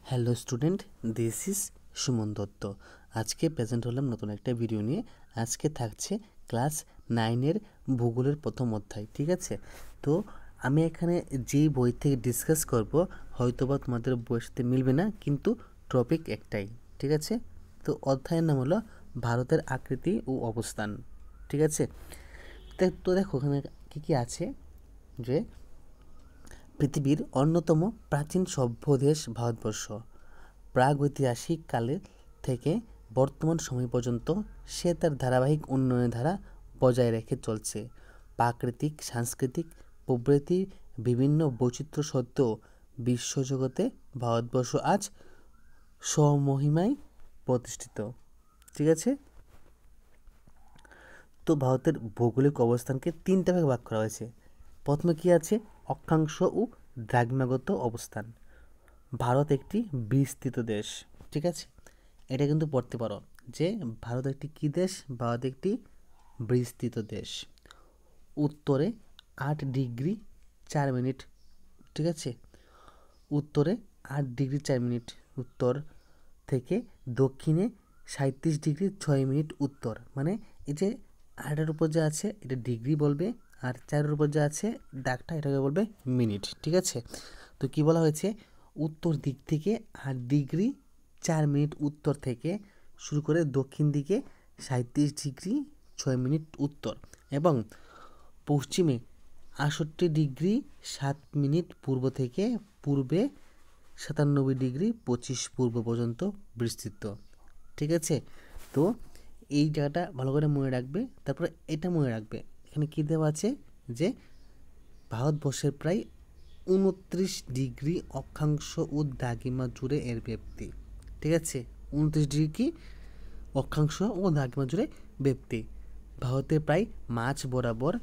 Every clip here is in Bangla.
Hello student, this is Suman Dutta. আজকে প্রেজেন্ট হলাম নতুন একটা ভিডিও নিয়ে। আজকে থাকছে ক্লাস 9-এর ভূগোলের প্রথম অধ্যায়। ঠিক আছে, তো আমি এখানে যেই বই থেকে ডিসকাস করব হয়তোবা তোমাদের বইয়ের সাথে মিলবে না, কিন্তু টপিক একটাই। ঠিক আছে, তো অধ্যায়ের নাম হলো ভারতের আকৃতি ও অবস্থান। ঠিক আছে, তো দেখো ওখানে কী কী আছে। যে পৃথিবীর অন্যতম প্রাচীন সভ্য দেশ ভারতবর্ষ প্রাগৈতিহাসিক কালে থেকে বর্তমান সময় পর্যন্ত সে তার ধারাবাহিক উন্নয়নের ধারা বজায় রেখে চলছে। প্রাকৃতিক, সাংস্কৃতিক প্রভৃতির বিভিন্ন বৈচিত্র্য সত্ত্বেও বিশ্বজগতে ভারতবর্ষ আজ স্বমহিমায় প্রতিষ্ঠিত। ঠিক আছে, তো ভারতের ভৌগোলিক অবস্থানকে তিনটা ভাগে ভাগ করা হয়েছে। প্রথমে কি আছে? অক্ষাংশ ও দ্রাঘিমাগত অবস্থান। ভারত একটি বিস্তৃত দেশ। ঠিক আছে, এটা কিন্তু পড়তে পারো যে ভারত একটি কী দেশ? ভারত একটি বিস্তৃত দেশ। উত্তরে 8°4'। ঠিক আছে, উত্তরে 8°4'। উত্তর থেকে দক্ষিণে 37°6'। উত্তর মানে এই যে 8-এর উপর যা আছে এটা ডিগ্রি বলবে, আর 4-এর উপর যা আছে দাগটা এটাকে বলবে মিনিট। ঠিক আছে, তো কি বলা হয়েছে? উত্তর দিক থেকে 8°4'। উত্তর থেকে শুরু করে দক্ষিণ দিকে 37°6'। উত্তর এবং পশ্চিমে 68°7' পূর্ব থেকে পূর্বে 97°25' পূর্ব পর্যন্ত বিস্তৃত। ঠিক আছে, তো এই জায়গাটা ভালো করে মনে রাখবে। তারপরে এটা মনে রাখবে, এখানে কী দেওয়া আছে যে ভারতবর্ষের প্রায় 29° অক্ষাংশ ও দ্রাঘিমা জুড়ে এর ব্যাপ্তি। ঠিক আছে, 29° কি অক্ষাংশ ও দ্রাঘিমা জুড়ে ব্যাপ্তি। ভারতের প্রায় মাঝ বরাবর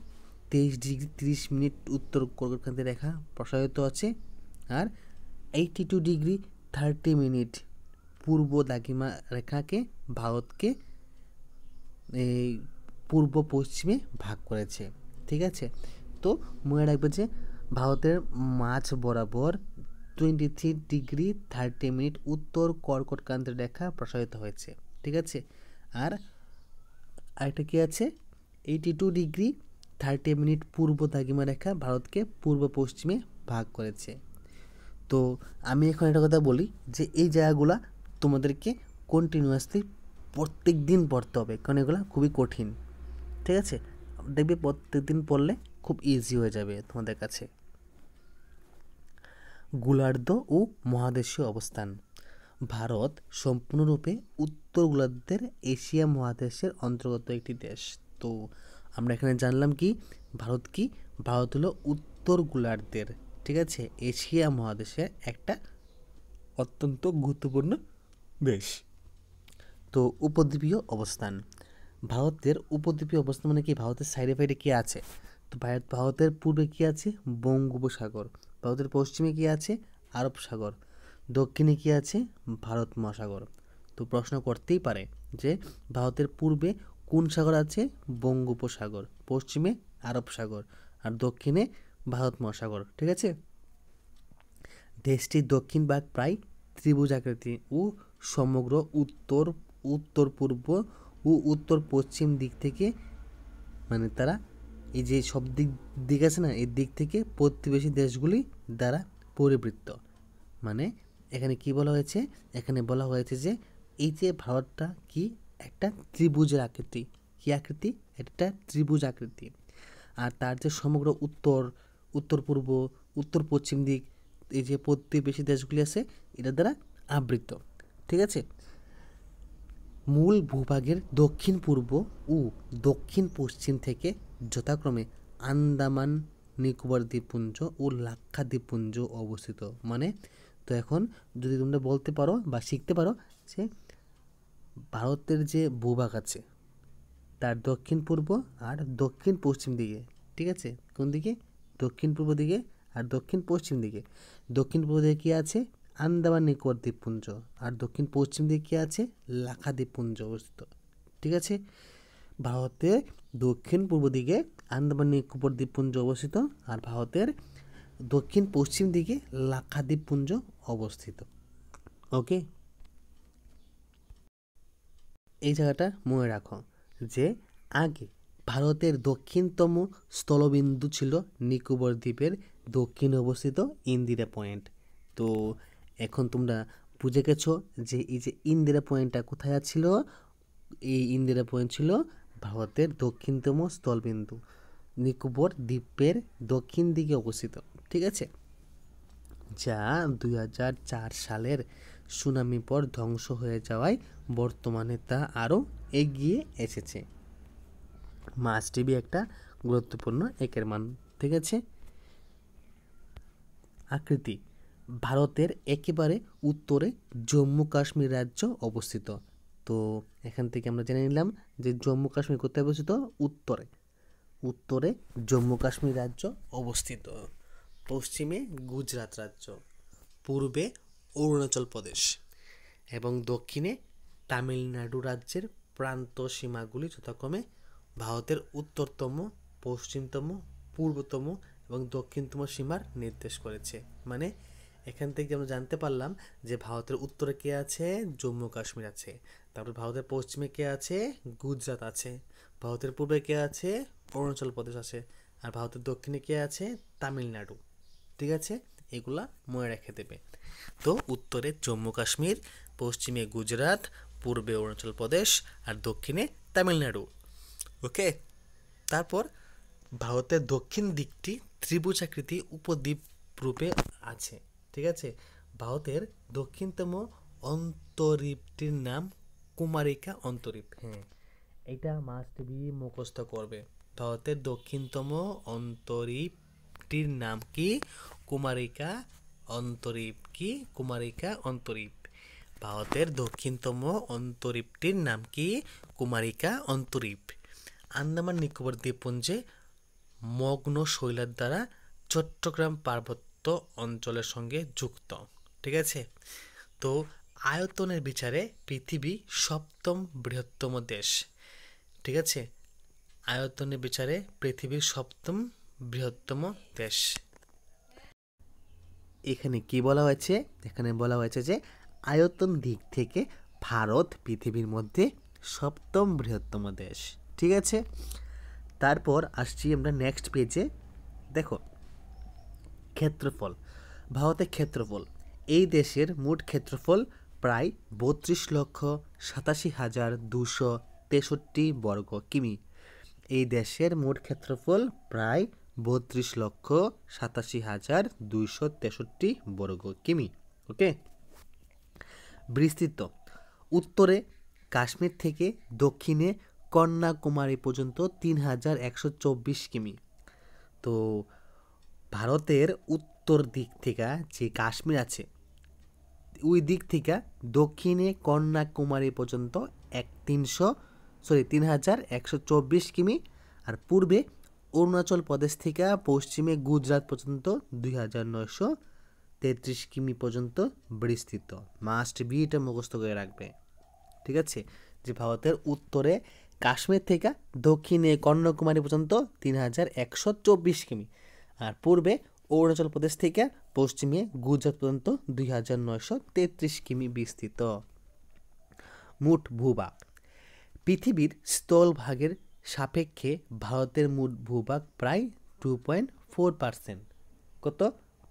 23°30' উত্তর কর্কটক্রান্তি রেখা প্রসারিত আছে, আর 82°30' পূর্ব দ্রাঘিমা রেখাকে ভারতকে এই পূর্ব পশ্চিমে ভাগ করেছে। ঠিক আছে, তো মনে রাখবে যে ভারতের মাঝ বরাবর 23°30' উত্তর কর্কটক্রান্তি রেখা প্রসারিত হয়েছে। ঠিক আছে, আর আরেকটা কী আছে? 82°30' পূর্ব দ্রাঘিমা রেখা ভারতকে পূর্ব পশ্চিমে ভাগ করেছে। তো আমি এখন একটা কথা বলি যে এই জায়গাগুলো তোমাদেরকে কন্টিনিউয়াসলি প্রত্যেক দিন পড়তে হবে, কারণ এগুলো খুবই কঠিন। ঠিক আছে, দেখবে প্রত্যেক দিন পড়লে খুব ইজি হয়ে যাবে তোমাদের কাছে। গোলার্ধ ও মহাদেশীয় অবস্থান। ভারত সম্পূর্ণরূপে উত্তর গোলার্ধের এশিয়া মহাদেশের অন্তর্গত একটি দেশ। তো আমরা এখানে জানলাম কি ভারত কি? ভারত হলো উত্তর গোলার্ধের, ঠিক আছে, এশিয়া মহাদেশের একটা অত্যন্ত গুরুত্বপূর্ণ দেশ। তো উপদ্বীপীয় অবস্থান। ভারতের উপদ্বীপীয় অবস্থান মানে কি? ভারতের সাইডে ফাইডে কী আছে? তো ভারতের পূর্বে কী আছে? বঙ্গোপসাগর। ভারতের পশ্চিমে কী আছে? আরব সাগর। দক্ষিণে কী আছে? ভারত মহাসাগর। তো প্রশ্ন করতেই পারে যে ভারতের পূর্বে কোন সাগর আছে? বঙ্গোপসাগর। পশ্চিমে আরব সাগর, আর দক্ষিণে ভারত মহাসাগর। ঠিক আছে, দেশটির দক্ষিণ ভাগ প্রায় ত্রিভুজ আকৃতি ও সমগ্র উত্তর, উত্তর পূর্ব ও উত্তর পশ্চিম দিক থেকে, মানে তারা এই যে সব দিক আছে না, এই দিক থেকে প্রতিবেশী দেশগুলি দ্বারা পরিবৃত্ত। মানে এখানে কি বলা হয়েছে? এখানে বলা হয়েছে যে এই যে ভারতটা কি একটা ত্রিভুজের আকৃতি। কি আকৃতি? একটা ত্রিভুজ আকৃতি। আর তার যে সমগ্র উত্তর, উত্তর পূর্ব, উত্তর পশ্চিম দিক, এই যে প্রতিবেশী দেশগুলি আছে এটার দ্বারা আবৃত। ঠিক আছে, মূল ভূভাগের দক্ষিণ পূর্ব ও দক্ষিণ পশ্চিম থেকে যথাক্রমে আন্দামান নিকোবর দ্বীপপুঞ্জ ও লাক্ষা দ্বীপপুঞ্জ অবস্থিত। মানে তো এখন যদি তোমরা বলতে পারো বা শিখতে পারো যে ভারতের যে ভূভাগ আছে তার দক্ষিণ পূর্ব আর দক্ষিণ পশ্চিম দিকে, ঠিক আছে, কোন দিকে? দক্ষিণ পূর্ব দিকে আর দক্ষিণ পশ্চিম দিকে। দক্ষিণ পূর্ব দিকে কী আছে? আন্দামান নিকোবর দ্বীপপুঞ্জ, আর দক্ষিণ পশ্চিম দিকে কী আছে? লাক্ষা দ্বীপপুঞ্জ অবস্থিত। ঠিক আছে, ভারতের দক্ষিণ পূর্ব দিকে আন্দামান নিকোবর দ্বীপপুঞ্জ অবস্থিত, আর ভারতের দক্ষিণ পশ্চিম দিকে লাক্ষা দ্বীপপুঞ্জ অবস্থিত। ওকে, এই জায়গাটা মনে রাখো যে আগে ভারতের দক্ষিণতম স্থলবিন্দু ছিল নিকোবর দ্বীপের দক্ষিণে অবস্থিত ইন্দিরা পয়েন্ট। তো এখন তোমরা বুঝে গেছো যে এই যে ইন্দিরা পয়েন্টটা কোথায় ছিল। এই ইন্দিরা পয়েন্ট ছিল ভারতের দক্ষিণতম স্থলবিন্দু, নিকোবর দ্বীপের দক্ষিণ দিকে অবস্থিত। ঠিক আছে, যা 2004 সালের সুনামি পর ধ্বংস হয়ে যাওয়ায় বর্তমানে তা আরও এগিয়ে এসেছে। মাস্ট বি একটা গুরুত্বপূর্ণ একের মান। ঠিক আছে, আকৃতি ভারতের একেবারে উত্তরে জম্মু কাশ্মীর রাজ্য অবস্থিত। তো এখান থেকে আমরা জেনে নিলাম যে জম্মু কাশ্মীর কোথায় অবস্থিত, উত্তরে। উত্তরে জম্মু কাশ্মীর রাজ্য অবস্থিত, পশ্চিমে গুজরাট রাজ্য, পূর্বে অরুণাচল প্রদেশ এবং দক্ষিণে তামিলনাড়ু রাজ্যের প্রান্ত সীমাগুলি যথাক্রমে ভারতের উত্তরতম, পশ্চিমতম, পূর্বতম এবং দক্ষিণতম সীমার নির্দেশ করেছে। মানে এখান থেকে আমরা জানতে পারলাম যে ভারতের উত্তরে কে আছে, জম্মু কাশ্মীর আছে, তারপর ভারতের পশ্চিমে কে আছে, গুজরাট আছে, ভারতের পূর্বে কে আছে, অরুণাচল প্রদেশ আছে, আর ভারতের দক্ষিণে কে আছে, তামিলনাড়ু। ঠিক আছে, এগুলা মনে রেখে দেবে। তো উত্তরে জম্মু কাশ্মীর, পশ্চিমে গুজরাট, পূর্বে অরুণাচল প্রদেশ আর দক্ষিণে তামিলনাড়ু। ওকে, তারপর ভারতের দক্ষিণ দিকটি ত্রিভুজাকৃতি উপদ্বীপ রূপে আছে। ঠিক আছে, ভারতের দক্ষিণতম অন্তরীপটির নাম কুমারিকা অন্তরীপ। হ্যাঁ, এটা মাস্ট বি মুখস্থ করবে। ভারতের দক্ষিণতম অন্তরীপটির নাম কি, কুমারিকা অন্তরীপ। কি, কুমারিকা অন্তরীপ। ভারতের দক্ষিণতম অন্তরীপটির নাম কি, কুমারিকা অন্তরীপ। আন্দামান নিকোবর দ্বীপপুঞ্জে মগ্ন শৈলার দ্বারা চট্টগ্রাম পার্বত্য অঞ্চলের সঙ্গে যুক্ত। ঠিক আছে, তো আয়তনের বিচারে পৃথিবী সপ্তম বৃহত্তম দেশ। ঠিক আছে, আয়তনের বিচারে পৃথিবীর সপ্তম বৃহত্তম দেশ। এখানে কি বলা হয়েছে, এখানে বলা হয়েছে যে আয়তন দিক থেকে ভারত পৃথিবীর মধ্যে সপ্তম বৃহত্তম দেশ। ঠিক আছে, তারপর আসছি আমরা নেক্সট পেজে। দেখো, ক্ষেত্রফল, ভারতের ক্ষেত্রফল। এই দেশের মোট ক্ষেত্রফল প্রায় 32,87,263 বর্গ কিমি। এই দেশের মোট ক্ষেত্রফল প্রায় 32,87,263 বর্গ কিমি। ওকে, বিস্তৃত উত্তরে কাশ্মীর থেকে দক্ষিণে কন্যাকুমারী পর্যন্ত 3,124 কিমি। তো ভারতের উত্তর দিক থেকে যে কাশ্মীর আছে ওই দিক থেকে দক্ষিণে কন্যাকুমারী পর্যন্ত 3,124 কিমি, আর পূর্বে অরুণাচল প্রদেশ থেকে পশ্চিমে গুজরাট পর্যন্ত 2,933 কিমি পর্যন্ত বিস্তৃত। মাস্ট বি এটা মুখস্থ করে রাখবে। ঠিক আছে, যে ভারতের উত্তরে কাশ্মীর থেকে দক্ষিণে কন্যাকুমারী পর্যন্ত 3,124 কিমি, আর পূর্বে অরুণাচল প্রদেশ থেকে পশ্চিমে গুজরাট পর্যন্ত 2,933 কিমি বিস্তৃত। মোট ভূভাগ, পৃথিবীর স্থলভাগের সাপেক্ষে ভারতের মোট ভূভাগ প্রায় 2.4%। কত?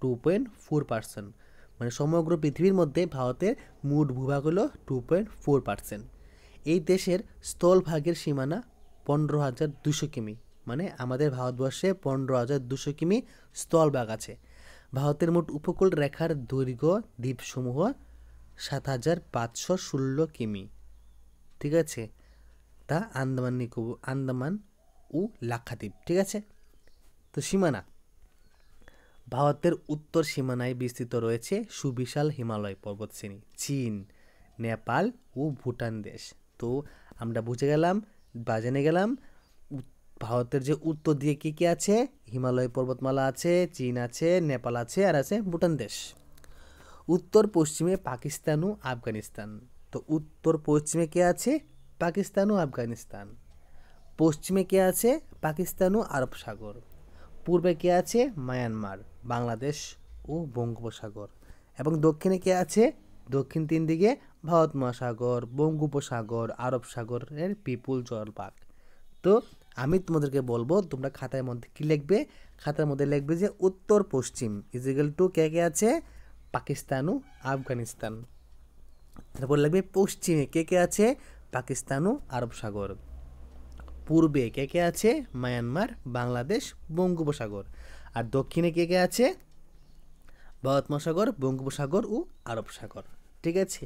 2.4%। মানে সমগ্র পৃথিবীর মধ্যে ভারতের মোট ভূভাগ হলো 2.4%। এই দেশের স্থলভাগের সীমানা 15,200 কিমি। মানে আমাদের ভারতবর্ষে 15,200 কিমি স্থলভাগ আছে। ভারতের মোট উপকূল রেখার দৈর্ঘ্য দ্বীপসমূহ 7,516 কিমি। ঠিক আছে, তা আন্দামান ও লাক্ষাদ্বীপ। ঠিক আছে, তো সীমানা, ভারতের উত্তর সীমানায় বিস্তৃত রয়েছে সুবিশাল হিমালয় পর্বতশ্রেণী, চীন, নেপাল ও ভুটান দেশ। তো আমরা বুঝে গেলাম বা জেনে গেলাম ভারতের যে উত্তর দিকে কী কী আছে, হিমালয় পর্বতমালা আছে, চীন আছে, নেপাল আছে, আর আছে ভুটান দেশ। উত্তর পশ্চিমে পাকিস্তান ও আফগানিস্তান। তো উত্তর পশ্চিমে কে আছে, পাকিস্তান ও আফগানিস্তান। পশ্চিমে কে আছে, পাকিস্তান ও আরব সাগর। পূর্বে কে আছে, মায়ানমার, বাংলাদেশ ও বঙ্গোপসাগর। এবং দক্ষিণে কে আছে, দক্ষিণ 3 দিকে ভারত মহাসাগর, বঙ্গোপসাগর, আরব সাগরের বিপুল জলভাগ। তো আমি তোমাদেরকে বলবো তোমরা খাতার মধ্যে কি লিখবে, খাতার মধ্যে লিখবে যে উত্তর পশ্চিম ইজিক্যাল টু কে কে আছে, পাকিস্তান ও আফগানিস্তান। তারপর লিখবে পশ্চিমে কে কে আছে, পাকিস্তান ও আরব সাগর। পূর্বে কে কে আছে, মায়ানমার, বাংলাদেশ, বঙ্গোপসাগর। আর দক্ষিণে কে কে আছে, ভারত মহাসাগর, বঙ্গোপসাগর ও আরব সাগর। ঠিক আছে।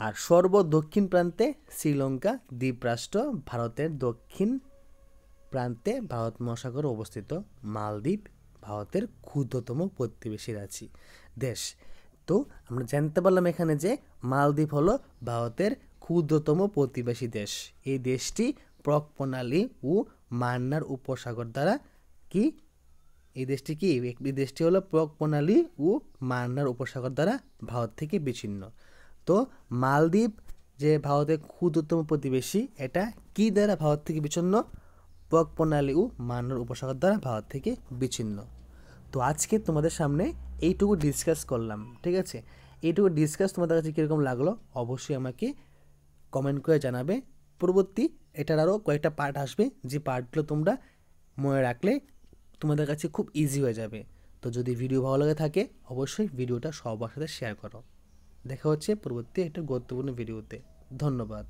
আর সর্বদক্ষিণ প্রান্তে শ্রীলঙ্কা দ্বীপরাষ্ট্র, ভারতের দক্ষিণ প্রান্তে ভারত মহাসাগর অবস্থিত। মালদ্বীপ ভারতের ক্ষুদ্রতম প্রতিবেশী দেশ। তো আমরা জানতে পারলাম এখানে যে মালদ্বীপ হলো ভারতের ক্ষুদ্রতম প্রতিবেশী দেশ। এই দেশটি প্রক প্রণালী ও মান্নার উপসাগর দ্বারা কি, এই দেশটি হলো প্রক প্রণালী ও মান্নার উপসাগর দ্বারা ভারত থেকে বিচ্ছিন্ন। তো মালদ্বীপ যে ভারতের ক্ষুদ্রতম প্রতিবেশী, এটা কি দ্বারা ভারত থেকে বিচ্ছিন্ন, প্রক প্রণালী ও মান্নার উপসাগর দ্বারা ভারত থেকে বিচ্ছিন্ন। তো আজকে তোমাদের সামনে এইটুকু ডিসকাস করলাম। ঠিক আছে, এইটুকু ডিসকাস তোমাদের কাছে কীরকম লাগলো অবশ্যই আমাকে কমেন্ট করে জানাবে। পরবর্তী এটার আরও কয়েকটা পার্ট আসবে, যে পার্টগুলো তোমরা মনে রাখলে তোমাদের কাছে খুব ইজি হয়ে যাবে। তো যদি ভিডিও ভালো লাগে থাকে অবশ্যই ভিডিওটা সবার সাথে শেয়ার করো। দেখা হচ্ছে পরবর্তী একটা গুরুত্বপূর্ণ ভিডিওতে। ধন্যবাদ।